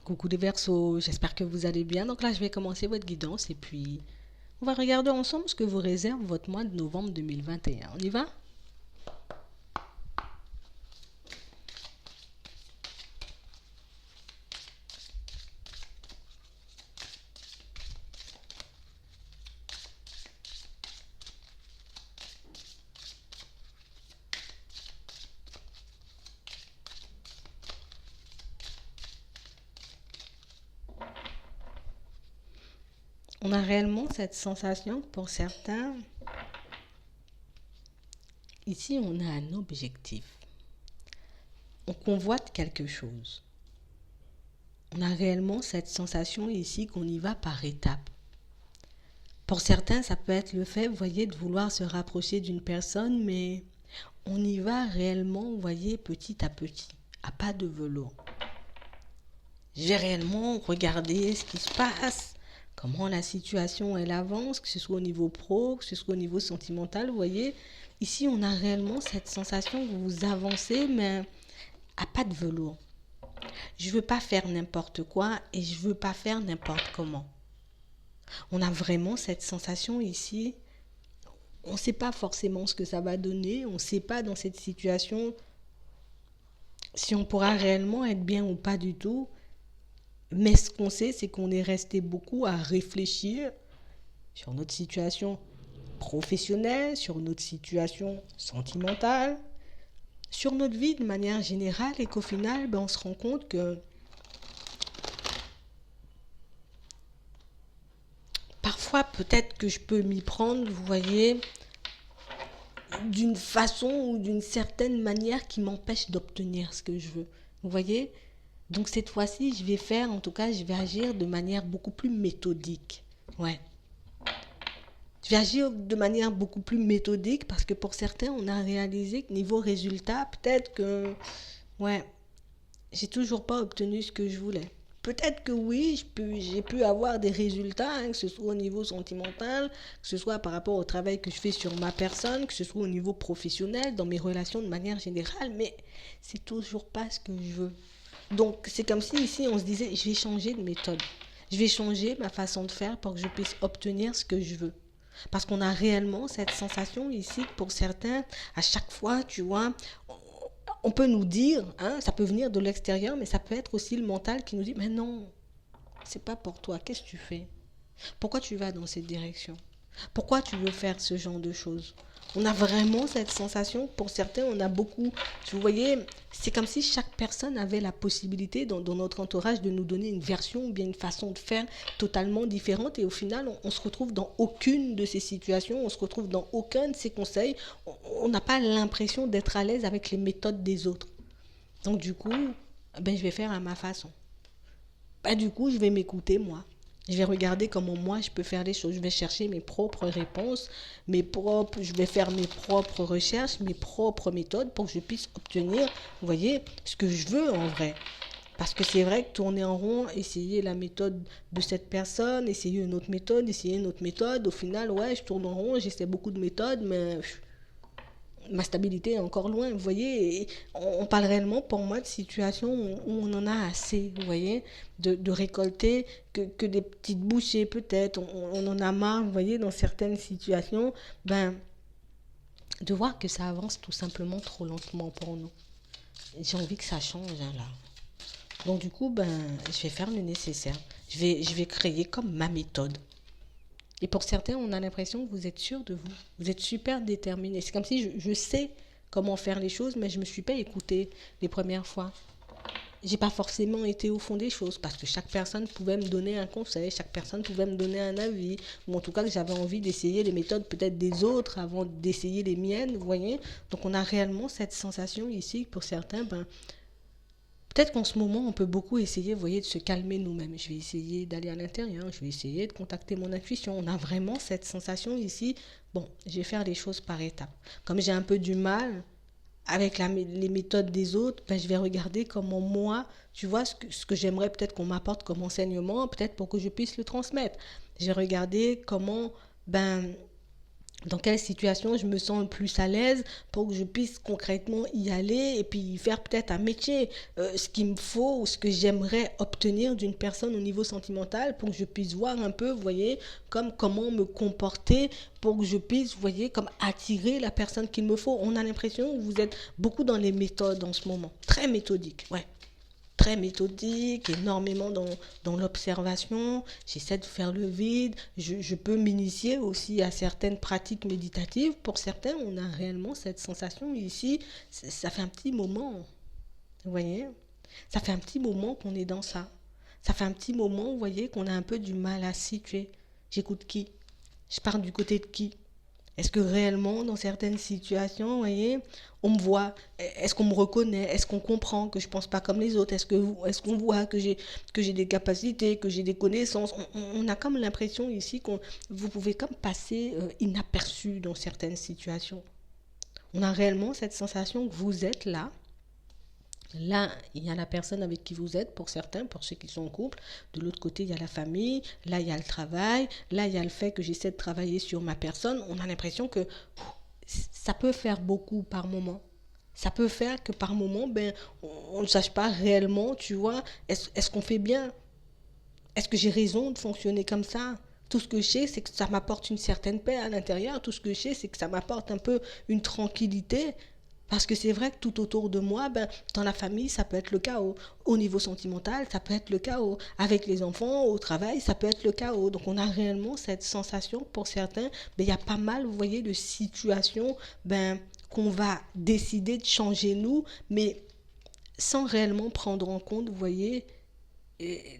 Coucou les Verseaux, j'espère que vous allez bien. Donc là, je vais commencer votre guidance et puis on va regarder ensemble ce que vous réserve votre mois de novembre 2021. On y va? On a réellement cette sensation pour certains. Ici, on a un objectif. On convoite quelque chose. On a réellement cette sensation ici qu'on y va par étapes. Pour certains, ça peut être le fait, vous voyez, de vouloir se rapprocher d'une personne, mais on y va réellement, vous voyez, petit à petit, à pas de velours. Je vais réellement regarder ce qui se passe, comment la situation elle avance, que ce soit au niveau pro, que ce soit au niveau sentimental, vous voyez. Ici, on a réellement cette sensation que vous avancez, mais à pas de velours. Je veux pas faire n'importe quoi et je veux pas faire n'importe comment. On a vraiment cette sensation ici. On ne sait pas forcément ce que ça va donner. On ne sait pas dans cette situation si on pourra réellement être bien ou pas du tout. Mais ce qu'on sait, c'est qu'on est resté beaucoup à réfléchir sur notre situation professionnelle, sur notre situation sentimentale, sur notre vie de manière générale et qu'au final, on se rend compte que parfois, peut-être que je peux m'y prendre, vous voyez, d'une façon ou d'une certaine manière qui m'empêche d'obtenir ce que je veux. Vous voyez? Donc cette fois-ci, je vais faire, en tout cas, je vais agir de manière beaucoup plus méthodique. Ouais. Je vais agir de manière beaucoup plus méthodique parce que pour certains, on a réalisé que niveau résultat, peut-être que, ouais, j'ai toujours pas obtenu ce que je voulais. Peut-être que oui, j'ai pu avoir des résultats, que ce soit au niveau sentimental, que ce soit par rapport au travail que je fais sur ma personne, que ce soit au niveau professionnel, dans mes relations de manière générale, mais c'est toujours pas ce que je veux. Donc c'est comme si ici on se disait, je vais changer de méthode. Je vais changer ma façon de faire pour que je puisse obtenir ce que je veux. Parce qu'on a réellement cette sensation ici que pour certains, à chaque fois, tu vois, on peut nous dire, hein, ça peut venir de l'extérieur, mais ça peut être aussi le mental qui nous dit, mais non, c'est pas pour toi, qu'est-ce que tu fais? Pourquoi tu vas dans cette direction? Pourquoi tu veux faire ce genre de choses? On a vraiment cette sensation, pour certains, on a beaucoup, vous voyez, c'est comme si chaque personne avait la possibilité dans notre entourage de nous donner une version ou bien une façon de faire totalement différente et au final, on se retrouve dans aucune de ces situations, on se retrouve dans aucun de ces conseils, on n'a pas l'impression d'être à l'aise avec les méthodes des autres. Donc du coup, je vais faire à ma façon. Du coup, je vais m'écouter moi. Je vais regarder comment moi je peux faire les choses. Je vais chercher mes propres réponses, je vais faire mes propres recherches, mes propres méthodes pour que je puisse obtenir, vous voyez, ce que je veux en vrai. Parce que c'est vrai que tourner en rond, essayer la méthode de cette personne, essayer une autre méthode, au final, ouais, je tourne en rond, j'essaie beaucoup de méthodes, mais ma stabilité est encore loin, vous voyez. Et on parle réellement pour moi de situations où on en a assez, vous voyez, de récolter que des petites bouchées peut-être, on en a marre, vous voyez, dans certaines situations, de voir que ça avance tout simplement trop lentement pour nous. J'ai envie que ça change, hein, là. Donc du coup, je vais faire le nécessaire. Je vais créer comme ma méthode. Et pour certains, on a l'impression que vous êtes sûr de vous. Vous êtes super déterminé. C'est comme si je sais comment faire les choses, mais je ne me suis pas écoutée les premières fois. J'ai pas forcément été au fond des choses parce que chaque personne pouvait me donner un conseil, chaque personne pouvait me donner un avis, ou en tout cas que j'avais envie d'essayer les méthodes peut-être des autres avant d'essayer les miennes, vous voyez. Donc on a réellement cette sensation ici pour certains, peut-être qu'en ce moment, on peut beaucoup essayer, vous voyez, de se calmer nous-mêmes. Je vais essayer d'aller à l'intérieur, je vais essayer de contacter mon intuition. On a vraiment cette sensation ici, bon, je vais faire les choses par étapes. Comme j'ai un peu du mal avec les méthodes des autres, je vais regarder comment moi, tu vois, ce que j'aimerais peut-être qu'on m'apporte comme enseignement, peut-être pour que je puisse le transmettre. Je vais regarder comment, dans quelle situation je me sens le plus à l'aise pour que je puisse concrètement y aller et puis faire peut-être un métier, ce qu'il me faut ou ce que j'aimerais obtenir d'une personne au niveau sentimental pour que je puisse voir un peu, vous voyez, comme comment me comporter pour que je puisse, vous voyez, comme attirer la personne qu'il me faut. On a l'impression que vous êtes beaucoup dans les méthodes en ce moment, très méthodique, ouais, très méthodique, énormément dans l'observation. J'essaie de faire le vide. Je peux m'initier aussi à certaines pratiques méditatives. Pour certains, on a réellement cette sensation ici. Ça fait un petit moment, vous voyez, ça fait un petit moment qu'on est dans ça. Ça fait un petit moment, vous voyez, qu'on a un peu du mal à se situer. J'écoute qui? Je pars du côté de qui? Est-ce que réellement, dans certaines situations, vous voyez, on me voit? Est-ce qu'on me reconnaît? Est-ce qu'on comprend que je ne pense pas comme les autres? Est-ce qu'on voit que j'ai des capacités, que j'ai des connaissances? On a comme l'impression ici que vous pouvez comme passer inaperçu dans certaines situations. On a réellement cette sensation que vous êtes là. Là, il y a la personne avec qui vous êtes, pour certains, pour ceux qui sont en couple. De l'autre côté, il y a la famille. Là, il y a le travail. Là, il y a le fait que j'essaie de travailler sur ma personne. On a l'impression que ça peut faire beaucoup par moment. Ça peut faire que par moment, ben, on ne sache pas réellement, tu vois, est-ce qu'on fait bien? Est-ce que j'ai raison de fonctionner comme ça? Tout ce que je sais, c'est que ça m'apporte une certaine paix à l'intérieur. Tout ce que je sais, c'est que ça m'apporte un peu une tranquillité. Parce que c'est vrai que tout autour de moi, ben, dans la famille, ça peut être le chaos. Au niveau sentimental, ça peut être le chaos. Avec les enfants, au travail, ça peut être le chaos. Donc on a réellement cette sensation, pour certains, ben, il y a pas mal, vous voyez, de situations ben, qu'on va décider de changer nous, mais sans réellement prendre en compte, vous voyez,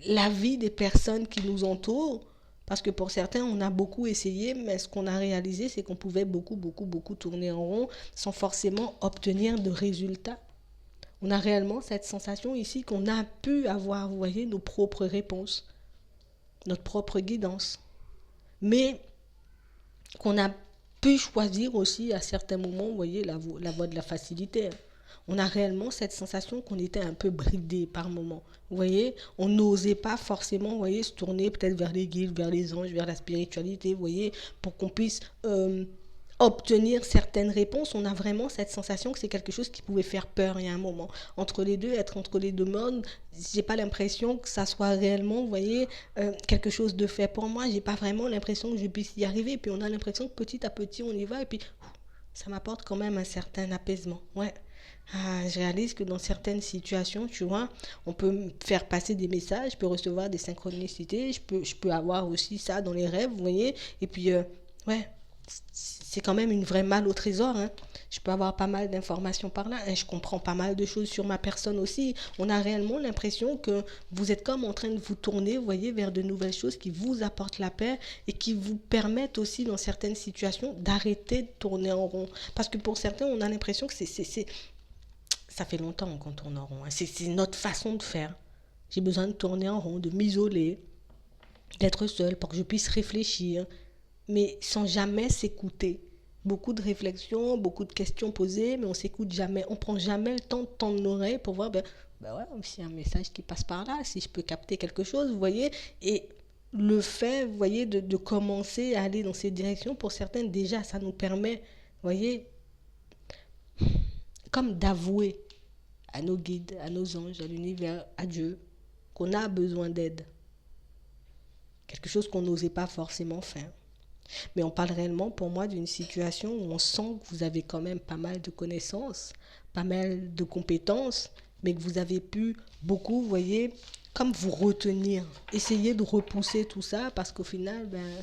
la vie des personnes qui nous entourent. Parce que pour certains, on a beaucoup essayé, mais ce qu'on a réalisé, c'est qu'on pouvait beaucoup, beaucoup, beaucoup tourner en rond sans forcément obtenir de résultats. On a réellement cette sensation ici qu'on a pu avoir, vous voyez, nos propres réponses, notre propre guidance. Mais qu'on a pu choisir aussi à certains moments, vous voyez, la voie de la facilité. On a réellement cette sensation qu'on était un peu bridé par moments. Vous voyez, on n'osait pas forcément, vous voyez, se tourner peut-être vers les guides, vers les anges, vers la spiritualité, vous voyez, pour qu'on puisse obtenir certaines réponses. On a vraiment cette sensation que c'est quelque chose qui pouvait faire peur il y a un moment. Entre les deux, être entre les deux mondes, j'ai pas l'impression que ça soit réellement, vous voyez, quelque chose de fait pour moi. J'ai pas vraiment l'impression que je puisse y arriver. Et puis on a l'impression que petit à petit on y va et puis ça m'apporte quand même un certain apaisement. Ouais. Ah, je réalise que dans certaines situations, tu vois, on peut me faire passer des messages, je peux recevoir des synchronicités, je peux avoir aussi ça dans les rêves, vous voyez. Et puis, ouais, c'est quand même une vraie malle au trésor, hein. Je peux avoir pas mal d'informations par là, hein. Je comprends pas mal de choses sur ma personne aussi. On a réellement l'impression que vous êtes comme en train de vous tourner, vous voyez, vers de nouvelles choses qui vous apportent la paix et qui vous permettent aussi, dans certaines situations, d'arrêter de tourner en rond. Parce que pour certains, on a l'impression que ça fait longtemps qu'on tourne en rond, hein. C'est notre façon de faire. J'ai besoin de tourner en rond, de m'isoler, d'être seule pour que je puisse réfléchir, mais sans jamais s'écouter. Beaucoup de réflexions, beaucoup de questions posées, mais on s'écoute jamais. On prend jamais le temps de tendre l'oreille pour voir, ben ouais, s'il y a un message qui passe par là, si je peux capter quelque chose, vous voyez. Et le fait, vous voyez, de commencer à aller dans ces directions, pour certains, déjà, ça nous permet, vous voyez, comme d'avouer à nos guides, à nos anges, à l'univers, à Dieu, qu'on a besoin d'aide. Quelque chose qu'on n'osait pas forcément faire. Mais on parle réellement pour moi d'une situation où on sent que vous avez quand même pas mal de connaissances, pas mal de compétences, mais que vous avez pu beaucoup, vous voyez, comme vous retenir, essayer de repousser tout ça parce qu'au final, ben,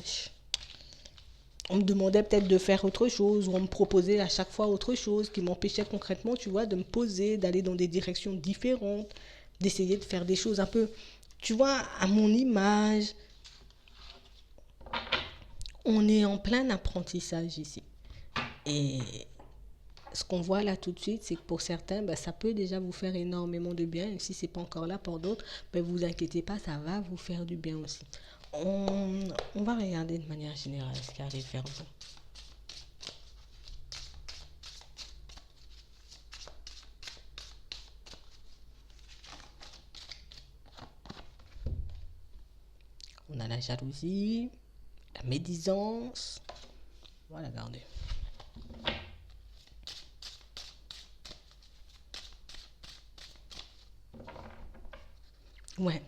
on me demandait peut-être de faire autre chose ou on me proposait à chaque fois autre chose qui m'empêchait concrètement, tu vois, de me poser, d'aller dans des directions différentes, d'essayer de faire des choses un peu, tu vois, à mon image. On est en plein apprentissage ici. Et ce qu'on voit là tout de suite, c'est que pour certains, ben, ça peut déjà vous faire énormément de bien. Et si ce n'est pas encore là pour d'autres, ben, vous inquiétez pas, ça va vous faire du bien aussi. On va regarder de manière générale ce qui arrive vers vous. On a la jalousie, la médisance, On va la garder. Ouais.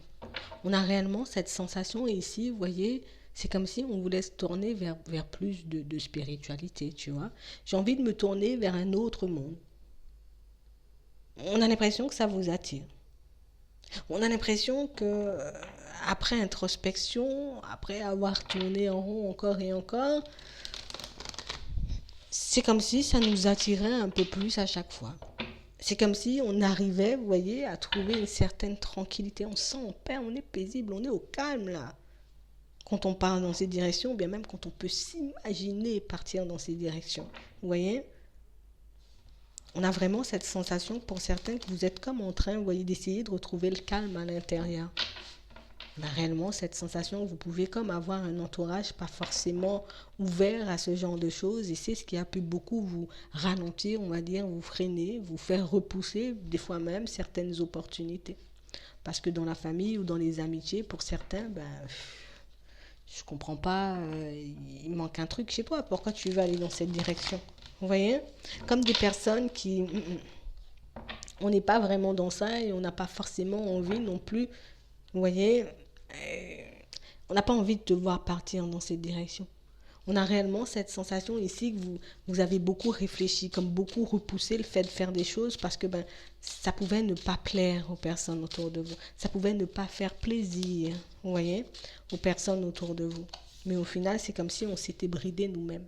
On a réellement cette sensation ici, vous voyez, c'est comme si on voulait se tourner vers plus de spiritualité, tu vois. J'ai envie de me tourner vers un autre monde. On a l'impression que ça vous attire. On a l'impression que après introspection, après avoir tourné en rond encore et encore, c'est comme si ça nous attirait un peu plus à chaque fois. C'est comme si on arrivait, vous voyez, à trouver une certaine tranquillité. On sent, on perd, on est paisible, on est au calme là. Quand on part dans ces directions, ou bien même quand on peut s'imaginer partir dans ces directions. Vous voyez? On a vraiment cette sensation pour certains que vous êtes comme en train, vous voyez, d'essayer de retrouver le calme à l'intérieur. On a réellement cette sensation que vous pouvez comme avoir un entourage pas forcément ouvert à ce genre de choses et c'est ce qui a pu beaucoup vous ralentir, on va dire, vous freiner, vous faire repousser des fois même certaines opportunités. Parce que dans la famille ou dans les amitiés, pour certains, ben, je comprends pas, il manque un truc chez toi, pourquoi tu veux aller dans cette direction? Vous voyez? Comme des personnes qui... on n'est pas vraiment dans ça et on n'a pas forcément envie non plus, vous voyez, on n'a pas envie de te voir partir dans cette direction. On a réellement cette sensation ici que vous avez beaucoup réfléchi, comme beaucoup repoussé le fait de faire des choses parce que ben, ça pouvait ne pas plaire aux personnes autour de vous. Ça pouvait ne pas faire plaisir, vous voyez, aux personnes autour de vous. Mais au final, c'est comme si on s'était bridé nous-mêmes.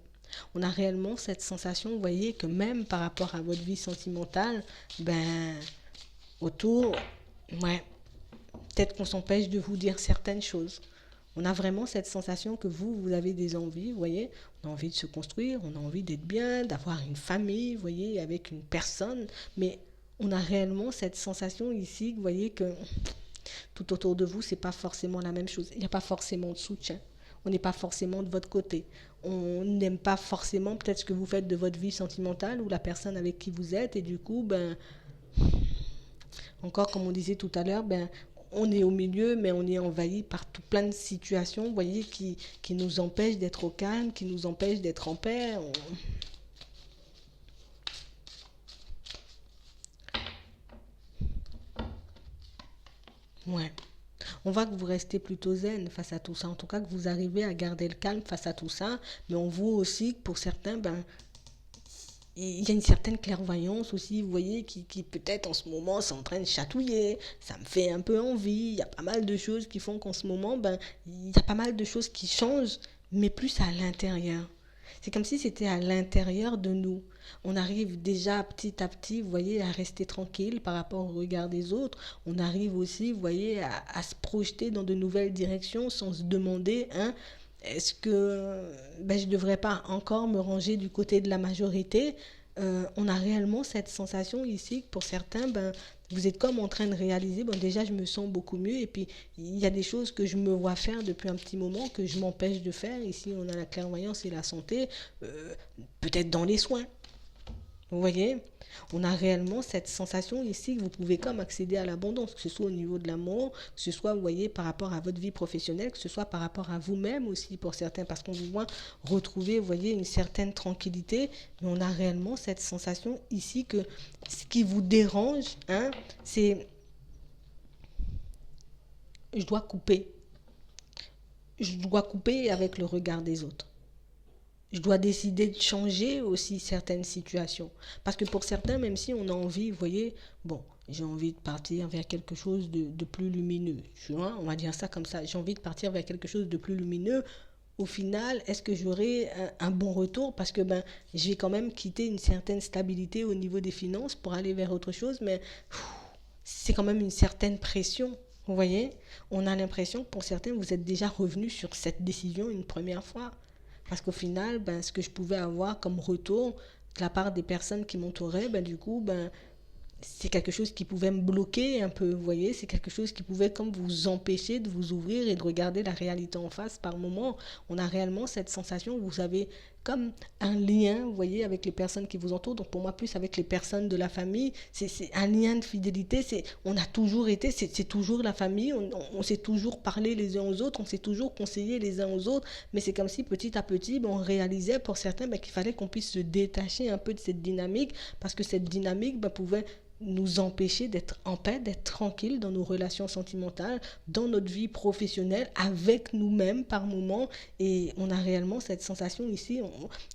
On a réellement cette sensation, vous voyez, que même par rapport à votre vie sentimentale, ben, autour, ouais, peut-être qu'on s'empêche de vous dire certaines choses. On a vraiment cette sensation que vous avez des envies, vous voyez, on a envie de se construire, on a envie d'être bien, d'avoir une famille, vous voyez, avec une personne, mais on a réellement cette sensation ici, vous voyez, que tout autour de vous, c'est pas forcément la même chose. Il n'y a pas forcément de soutien. On n'est pas forcément de votre côté. On n'aime pas forcément peut-être ce que vous faites de votre vie sentimentale ou la personne avec qui vous êtes, et du coup, ben, encore comme on disait tout à l'heure, ben, on est au milieu, mais on est envahi par tout plein de situations, vous voyez, qui nous empêchent d'être au calme, qui nous empêchent d'être en paix. Ouais. On voit que vous restez plutôt zen face à tout ça. En tout cas, que vous arrivez à garder le calme face à tout ça. Mais on voit aussi que pour certains, ben, il y a une certaine clairvoyance aussi, vous voyez, qui peut-être en ce moment c'est en train de chatouiller, ça me fait un peu envie, il y a pas mal de choses qui font qu'en ce moment, ben, il y a pas mal de choses qui changent, mais plus à l'intérieur. C'est comme si c'était à l'intérieur de nous. On arrive déjà petit à petit, vous voyez, à rester tranquille par rapport au regard des autres. On arrive aussi, vous voyez, à se projeter dans de nouvelles directions sans se demander, hein, est-ce que ben, je ne devrais pas encore me ranger du côté de la majorité? On a réellement cette sensation ici que pour certains, ben, vous êtes comme en train de réaliser, bon, déjà je me sens beaucoup mieux et puis il y a des choses que je me vois faire depuis un petit moment que je m'empêche de faire. Ici on a la clairvoyance et la santé, peut-être dans les soins. Vous voyez, on a réellement cette sensation ici que vous pouvez comme accéder à l'abondance, que ce soit au niveau de l'amour, que ce soit, vous voyez, par rapport à votre vie professionnelle, que ce soit par rapport à vous-même aussi pour certains, parce qu'on vous voit retrouver, vous voyez, une certaine tranquillité, mais on a réellement cette sensation ici que ce qui vous dérange, hein, c'est je dois couper. Je dois couper avec le regard des autres. Je dois décider de changer aussi certaines situations. Parce que pour certains, même si on a envie, vous voyez, bon, j'ai envie de partir vers quelque chose de plus lumineux. Tu vois, on va dire ça comme ça. J'ai envie de partir vers quelque chose de plus lumineux. Au final, est-ce que j'aurai un bon retour? Parce que ben, je vais quand même quitter une certaine stabilité au niveau des finances pour aller vers autre chose, mais c'est quand même une certaine pression. Vous voyez, on a l'impression que pour certains, vous êtes déjà revenu sur cette décision une première fois. Parce qu'au final, ben, ce que je pouvais avoir comme retour de la part des personnes qui m'entouraient, ben, du coup, ben, c'est quelque chose qui pouvait me bloquer un peu, vous voyez, c'est quelque chose qui pouvait comme vous empêcher de vous ouvrir et de regarder la réalité en face par moment. On a réellement cette sensation que vous avez comme un lien, vous voyez, avec les personnes qui vous entourent. Donc pour moi, plus avec les personnes de la famille, c'est un lien de fidélité. On a toujours été, c'est toujours la famille. On s'est toujours parlé les uns aux autres, on s'est toujours conseillé les uns aux autres. Mais c'est comme si petit à petit, on réalisait pour certains qu'il fallait qu'on puisse se détacher un peu de cette dynamique, parce que cette dynamique pouvait nous empêcher d'être en paix, d'être tranquille dans nos relations sentimentales, dans notre vie professionnelle, avec nous-mêmes par moments. Et on a réellement cette sensation ici,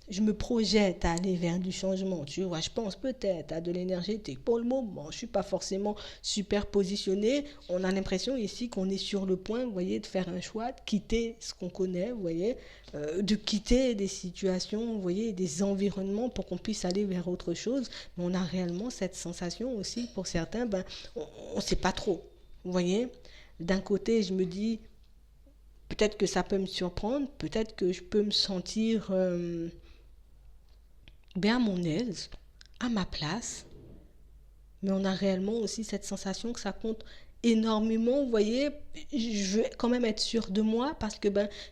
je me projette à aller vers du changement, tu vois, je pense peut-être à de l'énergétique. Pour le moment, je ne suis pas forcément super positionnée. On a l'impression ici qu'on est sur le point, vous voyez, de faire un choix, de quitter ce qu'on connaît, vous voyez, de quitter des situations, vous voyez, des environnements pour qu'on puisse aller vers autre chose. Mais on a réellement cette sensation aussi, pour certains, on ne sait pas trop, vous voyez. D'un côté, je me dis, peut-être que ça peut me surprendre, peut-être que je peux me sentir bien à mon aise, à ma place, mais on a réellement aussi cette sensation que ça compte énormément, vous voyez. Je veux quand même être sûre de moi, parce que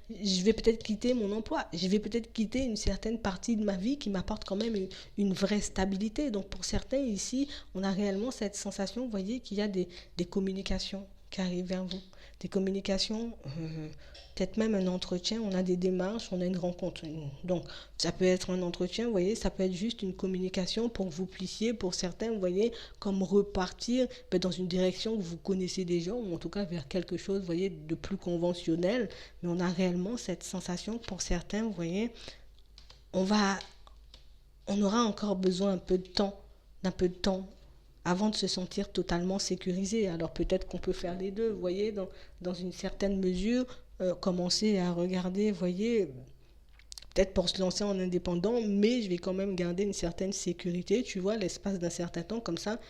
je vais peut-être quitter mon emploi, je vais peut-être quitter une certaine partie de ma vie qui m'apporte quand même une vraie stabilité. Donc pour certains ici, on a réellement cette sensation, vous voyez, qu'il y a des communications qui arrivent vers vous, des communications, peut-être même un entretien, on a des démarches, on a une rencontre. Donc ça peut être un entretien, vous voyez, ça peut être juste une communication pour que vous puissiez, pour certains, vous voyez, comme repartir dans une direction que vous connaissez déjà, ou en tout cas vers quelque chose, vous voyez, de plus conventionnel. Mais on a réellement cette sensation, pour certains, vous voyez, on aura encore besoin d'un peu de temps avant de se sentir totalement sécurisé. Alors peut-être qu'on peut faire les deux, vous voyez, dans une certaine mesure, commencer à regarder, vous voyez, peut-être pour se lancer en indépendant, mais je vais quand même garder une certaine sécurité, tu vois, l'espace d'un certain temps, comme ça,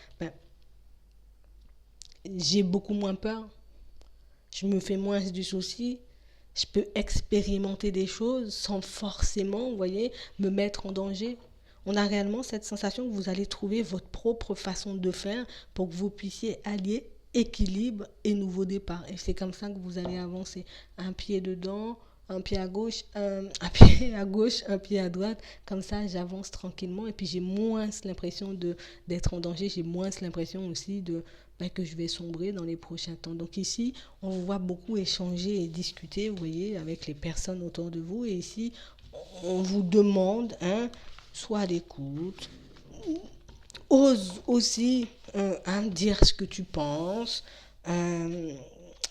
j'ai beaucoup moins peur, je me fais moins du souci, je peux expérimenter des choses sans forcément, vous voyez, me mettre en danger. On a réellement cette sensation que vous allez trouver votre propre façon de faire pour que vous puissiez allier équilibre et nouveau départ. Et c'est comme ça que vous allez avancer. Un pied dedans, un pied à gauche, un pied à gauche, un pied à droite. Comme ça, j'avance tranquillement et puis j'ai moins l'impression d'être en danger. J'ai moins l'impression aussi que je vais sombrer dans les prochains temps. Donc ici, on voit beaucoup échanger et discuter, vous voyez, avec les personnes autour de vous. Et ici, on vous demande, soit d'écoute, ose aussi dire ce que tu penses,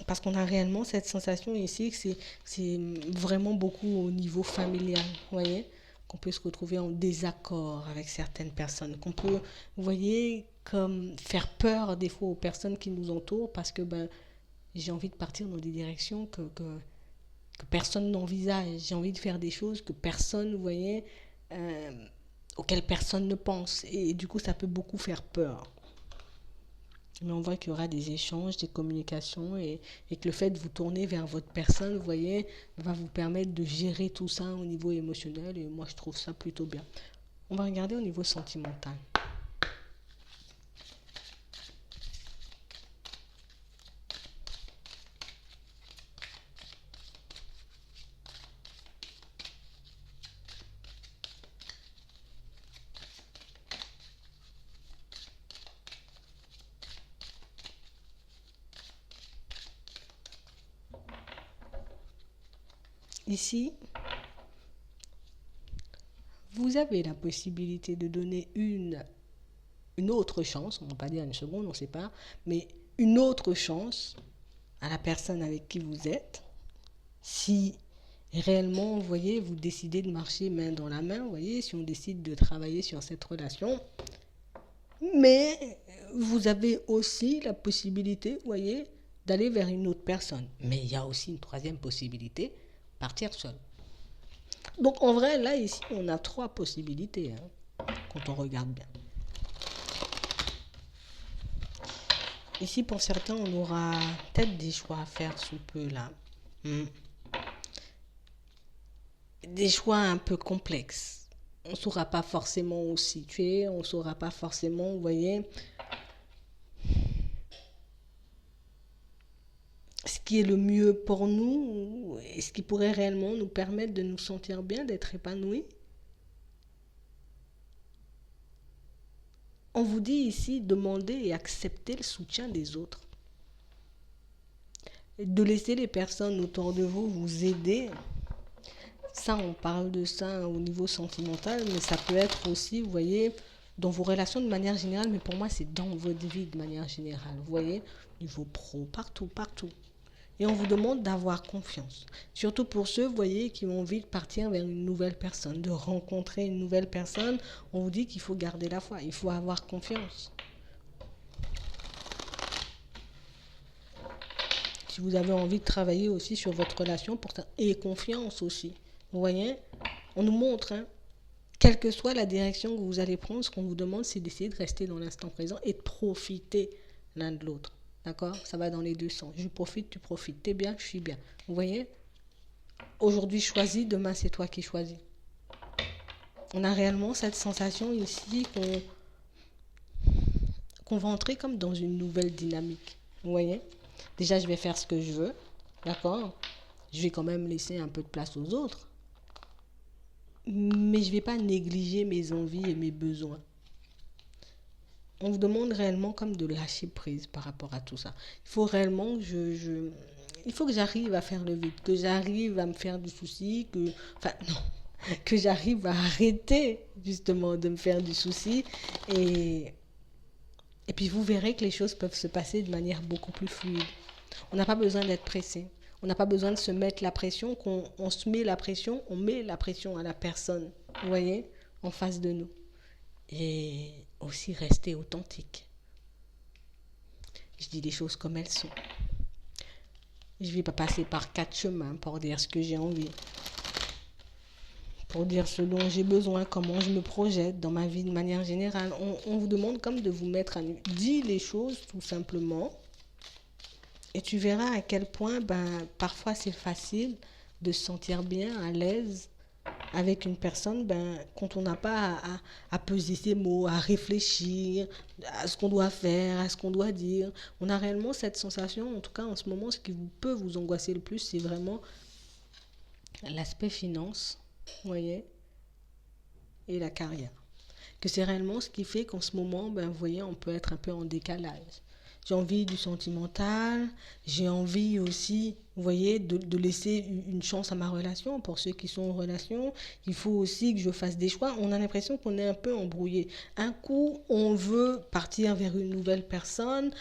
parce qu'on a réellement cette sensation ici que c'est vraiment beaucoup au niveau familial, vous voyez, qu'on peut se retrouver en désaccord avec certaines personnes, qu'on peut, vous voyez, comme faire peur des fois aux personnes qui nous entourent, parce que j'ai envie de partir dans des directions que personne n'envisage, j'ai envie de faire des choses que personne, vous voyez, auxquelles personne ne pense, et du coup ça peut beaucoup faire peur. Mais on voit qu'il y aura des échanges, des communications, et que le fait de vous tourner vers votre personne, vous voyez, va vous permettre de gérer tout ça au niveau émotionnel, et moi je trouve ça plutôt bien. On va regarder au niveau sentimental. Ici, vous avez la possibilité de donner une autre chance, on ne va pas dire une seconde, on ne sait pas, mais une autre chance à la personne avec qui vous êtes, si réellement, vous voyez, vous décidez de marcher main dans la main, vous voyez, si on décide de travailler sur cette relation. Mais vous avez aussi la possibilité, vous voyez, d'aller vers une autre personne. Mais il y a aussi une troisième possibilité, partir seul. Donc en vrai, là, ici, on a 3 possibilités, quand on regarde bien. Ici, pour certains, on aura peut-être des choix à faire sous peu, là. Des choix un peu complexes. On ne saura pas forcément où se situer, on ne saura pas forcément, vous voyez, ce qui est le mieux pour nous, et ce qui pourrait réellement nous permettre de nous sentir bien, d'être épanouis. On vous dit ici, demandez et acceptez le soutien des autres. De laisser les personnes autour de vous aider. Ça, on parle de ça au niveau sentimental, mais ça peut être aussi, vous voyez, dans vos relations de manière générale, mais pour moi, c'est dans votre vie de manière générale. Vous voyez, niveau pro, partout, partout. Et on vous demande d'avoir confiance. Surtout pour ceux, vous voyez, qui ont envie de partir vers une nouvelle personne, de rencontrer une nouvelle personne. On vous dit qu'il faut garder la foi, il faut avoir confiance. Si vous avez envie de travailler aussi sur votre relation, et confiance aussi. Vous voyez, on nous montre, quelle que soit la direction que vous allez prendre, ce qu'on vous demande, c'est d'essayer de rester dans l'instant présent et de profiter l'un de l'autre. D'accord? Ça va dans les deux sens. Je profite, tu profites. T'es bien, je suis bien. Vous voyez? Aujourd'hui, choisis, demain, c'est toi qui choisis. On a réellement cette sensation ici qu'on va entrer comme dans une nouvelle dynamique. Vous voyez? Déjà, je vais faire ce que je veux. D'accord? Je vais quand même laisser un peu de place aux autres. Mais je ne vais pas négliger mes envies et mes besoins. On vous demande réellement comme de lâcher prise par rapport à tout ça. Il faut réellement que il faut que j'arrive à faire le vide, que j'arrive à me faire du souci, que j'arrive à arrêter justement de me faire du souci. Et puis vous verrez que les choses peuvent se passer de manière beaucoup plus fluide. On n'a pas besoin d'être pressé. On n'a pas besoin de se mettre la pression. On se met la pression, on met la pression à la personne, vous voyez, en face de nous. Et aussi rester authentique. Je dis les choses comme elles sont. Je ne vais pas passer par 4 chemins pour dire ce que j'ai envie. Pour dire ce dont j'ai besoin, comment je me projette dans ma vie de manière générale. On vous demande comme de vous mettre à nu. Dis les choses tout simplement. Et tu verras à quel point, parfois c'est facile de se sentir bien, à l'aise avec une personne, quand on n'a pas à peser ses mots, à réfléchir à ce qu'on doit faire, à ce qu'on doit dire. On a réellement cette sensation, en tout cas en ce moment, ce qui peut vous angoisser le plus, c'est vraiment l'aspect finance, vous voyez, et la carrière. Que c'est réellement ce qui fait qu'en ce moment, vous voyez, on peut être un peu en décalage. J'ai envie du sentimental, j'ai envie aussi, vous voyez, de laisser une chance à ma relation. Pour ceux qui sont en relation, il faut aussi que je fasse des choix. On a l'impression qu'on est un peu embrouillé. Un coup, on veut partir vers une nouvelle personne.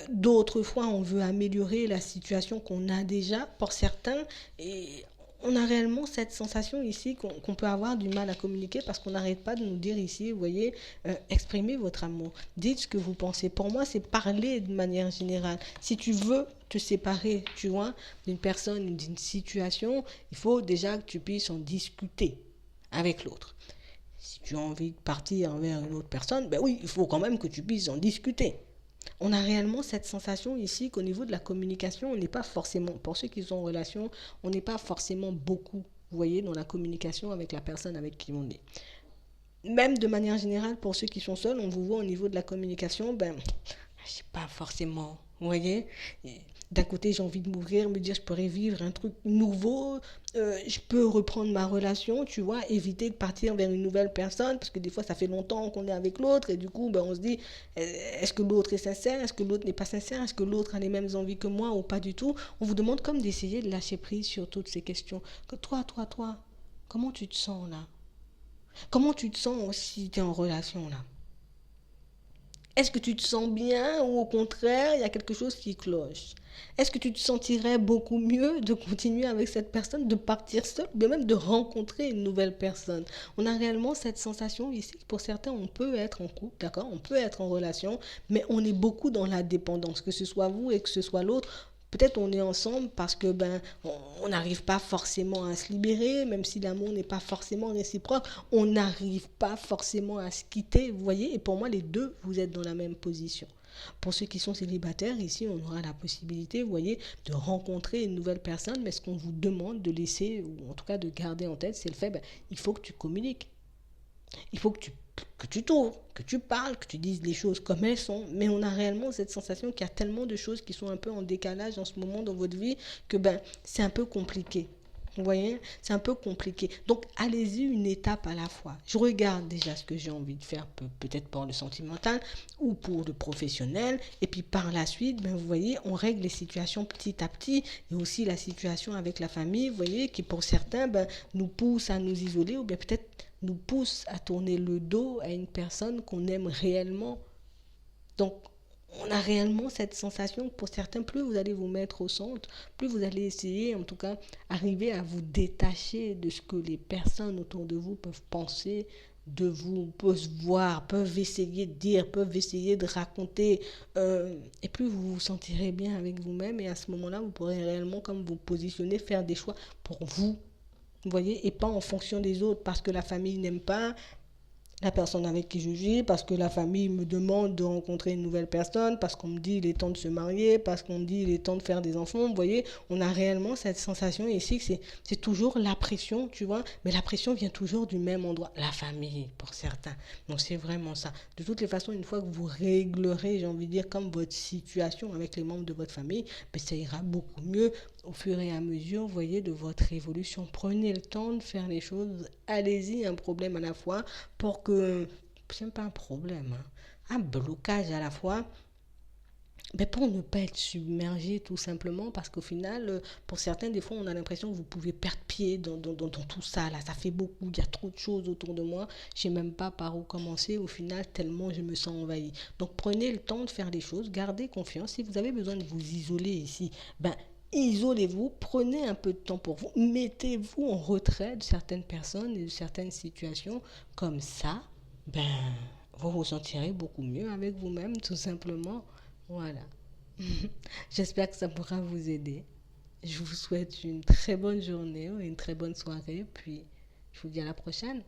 D'autres fois, on veut améliorer la situation qu'on a déjà pour certains. Et on a réellement cette sensation ici qu'on peut avoir du mal à communiquer parce qu'on n'arrête pas de nous dire ici, vous voyez, exprimez votre amour, dites ce que vous pensez. Pour moi, c'est parler de manière générale. Si tu veux te séparer, tu vois, d'une personne ou d'une situation, il faut déjà que tu puisses en discuter avec l'autre. Si tu as envie de partir vers une autre personne, oui, il faut quand même que tu puisses en discuter. On a réellement cette sensation ici qu'au niveau de la communication, on n'est pas forcément, pour ceux qui sont en relation, on n'est pas forcément beaucoup, vous voyez, dans la communication avec la personne avec qui on est. Même de manière générale, pour ceux qui sont seuls, on vous voit au niveau de la communication, je sais pas forcément, vous voyez. D'un côté, j'ai envie de m'ouvrir, me dire je pourrais vivre un truc nouveau, je peux reprendre ma relation, tu vois, éviter de partir vers une nouvelle personne, parce que des fois, ça fait longtemps qu'on est avec l'autre, et du coup, on se dit, est-ce que l'autre est sincère, est-ce que l'autre n'est pas sincère, est-ce que l'autre a les mêmes envies que moi, ou pas du tout. On vous demande comme d'essayer de lâcher prise sur toutes ces questions. Que toi, comment tu te sens là? Comment tu te sens si tu es en relation là? Est-ce que tu te sens bien ou au contraire, il y a quelque chose qui cloche? Est-ce que tu te sentirais beaucoup mieux de continuer avec cette personne, de partir seul, ou bien même de rencontrer une nouvelle personne? On a réellement cette sensation ici, pour certains, on peut être en couple, d'accord? On peut être en relation, mais on est beaucoup dans la dépendance, que ce soit vous et que ce soit l'autre. Peut-être on est ensemble parce que on n'arrive pas forcément à se libérer, même si l'amour n'est pas forcément réciproque, on n'arrive pas forcément à se quitter, vous voyez, et pour moi les deux, vous êtes dans la même position. Pour ceux qui sont célibataires, ici on aura la possibilité, vous voyez, de rencontrer une nouvelle personne, mais ce qu'on vous demande de laisser, ou en tout cas de garder en tête, c'est le fait, il faut que tu communiques. Il faut que tu t'ouvres, que tu parles, que tu dises les choses comme elles sont. Mais on a réellement cette sensation qu'il y a tellement de choses qui sont un peu en décalage en ce moment dans votre vie que c'est un peu compliqué. Vous voyez, c'est un peu compliqué. Donc, allez-y une étape à la fois. Je regarde déjà ce que j'ai envie de faire, peut-être pour le sentimental ou pour le professionnel. Et puis par la suite, ben, vous voyez, on règle les situations petit à petit. Et aussi la situation avec la famille, vous voyez, qui pour certains ben, nous pousse à nous isoler ou bien peut-être nous pousse à tourner le dos à une personne qu'on aime réellement. Donc, on a réellement cette sensation que pour certains, plus vous allez vous mettre au centre, plus vous allez essayer, en tout cas, arriver à vous détacher de ce que les personnes autour de vous peuvent penser de vous, peuvent voir, peuvent essayer de dire, peuvent essayer de raconter. Et plus vous vous sentirez bien avec vous-même, et à ce moment-là, vous pourrez réellement, comme vous positionner, faire des choix pour vous. Vous voyez, et pas en fonction des autres, parce que la famille n'aime pas, la personne avec qui je vis, parce que la famille me demande de rencontrer une nouvelle personne, parce qu'on me dit il est temps de se marier, parce qu'on me dit il est temps de faire des enfants. Vous voyez, on a réellement cette sensation ici que c'est toujours la pression, tu vois, mais la pression vient toujours du même endroit, la famille pour certains. Donc c'est vraiment ça. De toutes les façons, une fois que vous réglerez, j'ai envie de dire, comme votre situation avec les membres de votre famille, ben, ça ira beaucoup mieux au fur et à mesure, vous voyez, de votre évolution. Prenez le temps de faire les choses, allez-y, un problème à la fois, pour que, c'est pas un problème, hein, un blocage à la fois, mais pour ne pas être submergé tout simplement, parce qu'au final, pour certains, des fois, on a l'impression que vous pouvez perdre pied dans tout ça, là, ça fait beaucoup, il y a trop de choses autour de moi, je sais même pas par où commencer, au final, tellement je me sens envahi. Donc prenez le temps de faire les choses, gardez confiance, si vous avez besoin de vous isoler ici, ben isolez-vous, prenez un peu de temps pour vous, mettez-vous en retrait de certaines personnes et de certaines situations, comme ça, ben, vous vous sentirez beaucoup mieux avec vous-même, tout simplement. Voilà. J'espère que ça pourra vous aider. Je vous souhaite une très bonne journée ou une très bonne soirée, puis je vous dis à la prochaine.